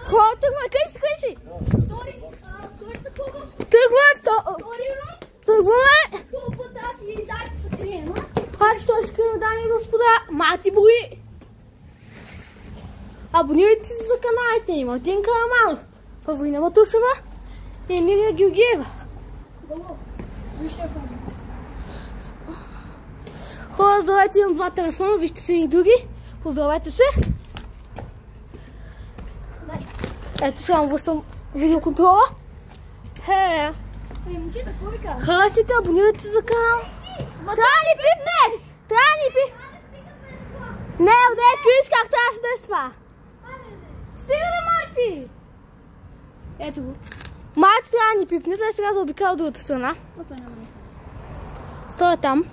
Хора, тръгваме, къде си? Тръгваме! Това път аз и заедно се крием, Аз ще се крием, дами и господа. Мати бои! Абонирайте се за каналите ни. Мартин Караманов, Павлина Матушева и Емилия Георгиева. Хора, здравейте, имам два телефона, вижте се и други. Поздравете се. Ето сега връщам видеоконтрола. Момчета, какво ви казвам? Харесайте, абонирайте се за канала. Трябва да ни пипнеш! Трябва да ни пипнеш! Не, Крис, как трябва да се даде това? Стига да, Марти! Ето го. Марти трябва да ни пипне, да сега да обикава от другата страна. Стоя там.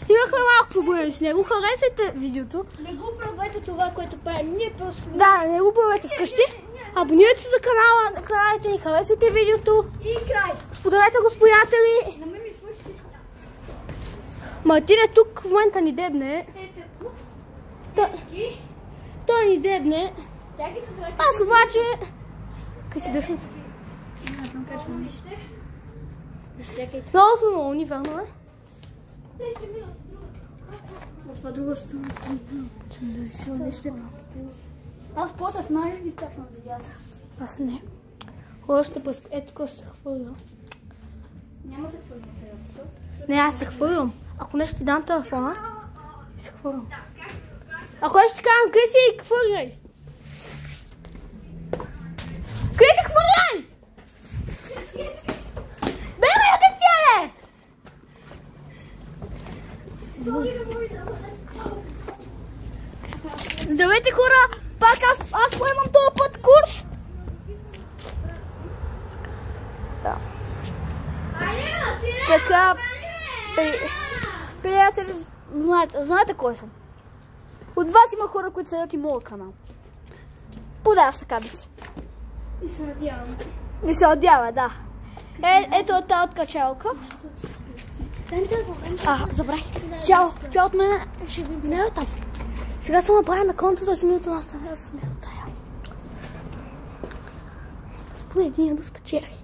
Имахме малко проблеми с него. Харесайте видеото. Не го правете това, което правим. Ние просто... Да, не го правете вкъщи. Абонирайте се за каналите ни, харесайте видеото. И край. Споделете го с приятели. На мен ми свърши всичко. Мартин е тук, в момента ни дебне. Той ни дебне. Аз обаче... Къде си дъхме? Аз съм качвал нищо. Изчекайте. Много сме молни, верно е? Те ще минат от Това друга страна. Аз потъв най и качвам видеята. Аз не. Хора ще през... Ето къде се хвърля. Няма се хвърля сега. Не, аз се хвърлям. Ако нещо ти дам телефона, се хвърлям. Ако нещо ти казвам, къде си и хвърляй? Къде си хвърляй? Бе, къде си тяле? Здравейте, хора! Пак аз поемам този път курс. Да. Така, приятели, знаете кой съм? От вас има хора, които следят и моят канал. Подаря така би си. И се надявам. И се надява, да. Ето е тази откачалка. Забрах. Чао от мене. Ще ви минава там. Сега само направим контото с минуто на стане. Аз сме от тая. Поне един да спечели.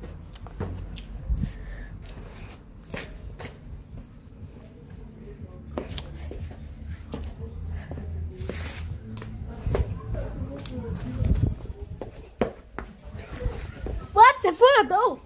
What? Се фура долу!